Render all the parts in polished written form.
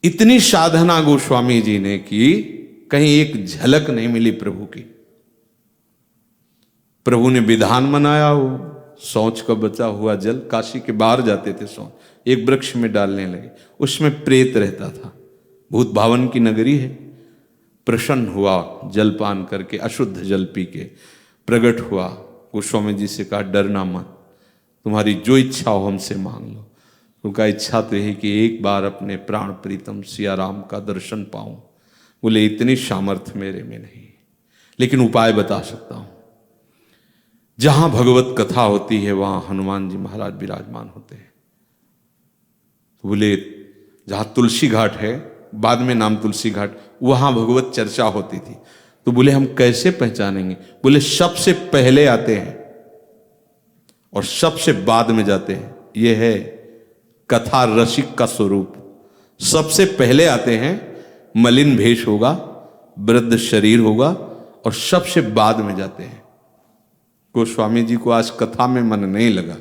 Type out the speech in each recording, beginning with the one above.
इतनी साधना गोस्वामी जी ने की, कहीं एक झलक नहीं मिली प्रभु की। प्रभु ने विधान बनाया हो, शौच का बचा हुआ जल, काशी के बाहर जाते थे शौच, एक वृक्ष में डालने लगे, उसमें प्रेत रहता था। भूत भावन की नगरी है। प्रसन्न हुआ जलपान करके, अशुद्ध जल पी के प्रकट हुआ, गोस्वामी जी से कहा डरना मत, तुम्हारी जो इच्छा हो हमसे मांग लो। उनका इच्छा तो यही कि एक बार अपने प्राण प्रीतम सिया राम का दर्शन पाऊं। बोले इतनी सामर्थ्य मेरे में नहीं, लेकिन उपाय बता सकता हूं। जहां भगवत कथा होती है वहां हनुमान जी महाराज विराजमान होते हैं। तो बोले जहां तुलसी घाट है, बाद में नाम तुलसी घाट, वहां भगवत चर्चा होती थी। तो बोले हम कैसे पहचानेंगे? बोले सबसे पहले आते हैं और सबसे बाद में जाते हैं। यह है कथा रसिक का स्वरूप। सबसे पहले आते हैं, मलिन भेष होगा, वृद्ध शरीर होगा, और सबसे बाद में जाते हैं। गोस्वामी जी को आज कथा में मन नहीं लगा,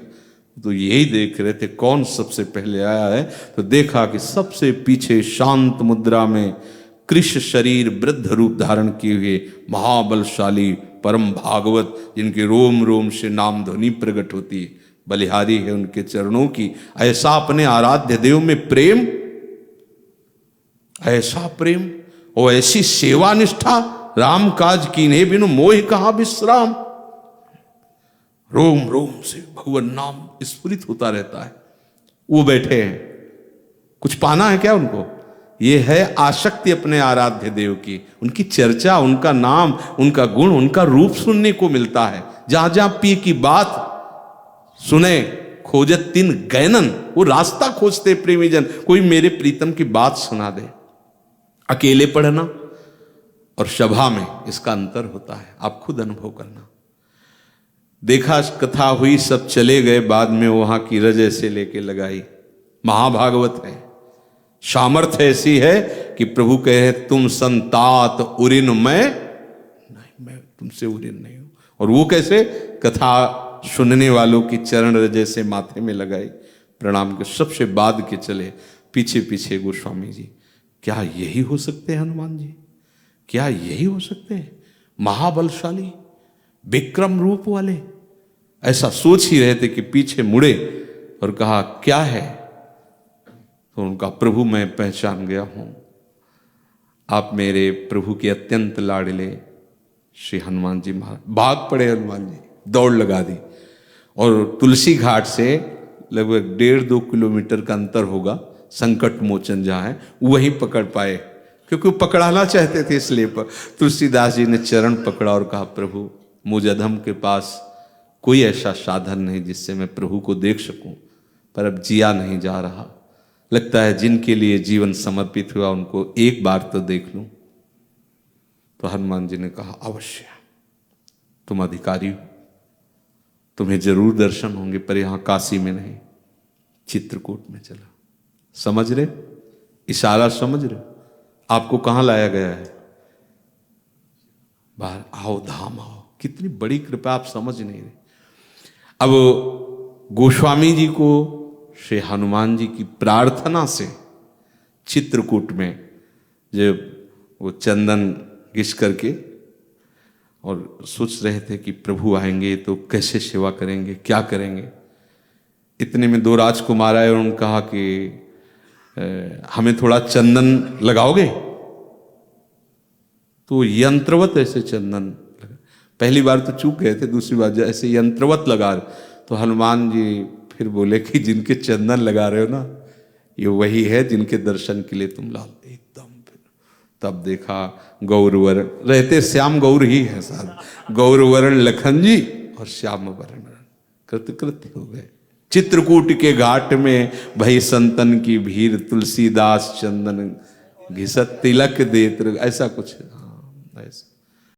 तो यही देख रहे थे कौन सबसे पहले आया है। तो देखा कि सबसे पीछे शांत मुद्रा में कृष्ण शरीर वृद्ध रूप धारण किए हुए महाबलशाली परम भागवत, जिनके रोम रोम से नाम ध्वनि प्रकट होती है, बलिहारी है उनके चरणों की। ऐसा अपने आराध्य देव में प्रेम, ऐसा प्रेम और ऐसी सेवा निष्ठा, राम काज कीन्हे बिनु मोह कहा विश्राम। रोम रोम से भगवान नाम स्फुरित होता रहता है। वो बैठे हैं, कुछ पाना है क्या उनको? ये है आसक्ति अपने आराध्य देव की। उनकी चर्चा, उनका नाम, उनका गुण, उनका रूप सुनने को मिलता है। जहां जहां पी की बात सुने, खोजत तीन गैनन, वो रास्ता खोजते प्रेमीजन, कोई मेरे प्रीतम की बात सुना दे। अकेले पढ़ना और सभा में इसका अंतर होता है, आप खुद अनुभव करना। देखा कथा हुई, सब चले गए, बाद में वहां की रज ऐसे लेके लगाई। महाभागवत है, सामर्थ्य ऐसी है कि प्रभु कहे तुम संतात उरिन मैं तुमसे उरिन नहीं हूं। और वो कैसे? कथा सुनने वालों की चरण रज ऐसे माथे में लगाई, प्रणाम के सबसे बाद के चले पीछे पीछे गोस्वामी जी। क्या यही हो सकते हैं हनुमान जी? क्या यही हो सकते हैं? महाबलशाली विक्रम रूप वाले, ऐसा सोच ही रहे थे कि पीछे मुड़े और कहा क्या है? तो उनका प्रभु मैं पहचान गया हूं, आप मेरे प्रभु के अत्यंत लाडले श्री हनुमान जी महाराज। भाग पड़े हनुमान जी, दौड़ लगा दी, और तुलसी घाट से लगभग 1.5-2 किलोमीटर का अंतर होगा, संकट मोचन जहां है, वहीं पकड़ पाए, क्योंकि वो पकड़ाना चाहते थे इसलिए। तुलसीदास जी ने चरण पकड़ा और कहा प्रभु मुझ अधम के पास कोई ऐसा साधन नहीं जिससे मैं प्रभु को देख सकूं, पर अब जिया नहीं जा रहा। लगता है जिनके लिए जीवन समर्पित हुआ उनको एक बार तो देख लूं। तो हनुमान जी ने कहा अवश्य, तुम अधिकारी हो, तुम्हें जरूर दर्शन होंगे, पर यहां काशी में नहीं, चित्रकूट में चला। समझ रहे? इशारा समझ रहे? आपको कहां लाया गया है? बाहर आओ, धाम आओ। कितनी बड़ी कृपा, आप समझ नहीं रहे। अब गोस्वामी जी को श्री हनुमान जी की प्रार्थना से चित्रकूट में जब वो चंदन घिस करके और सोच रहे थे कि प्रभु आएंगे तो कैसे सेवा करेंगे, क्या करेंगे, इतने में 2 राजकुमार आए और उन्होंने कहा कि हमें थोड़ा चंदन लगाओगे? तो यंत्रवत ऐसे चंदन लगा। पहली बार तो चूक गए थे, दूसरी बार ऐसे यंत्रवत लगा रहे। तो हनुमान जी फिर बोले कि जिनके चंदन लगा रहे हो ना, ये वही है जिनके दर्शन के लिए तुम लाल एकदम। तब देखा गौरवरण, रहते श्याम गौर ही है साहब, गौरवरण लखन जी और श्याम वरण कृतकृत्य हो गए। चित्रकूट के घाट में भई संतन की भीड़, तुलसीदास चंदन घिसत तिलक देत, ऐसा कुछ। हाँ ऐसा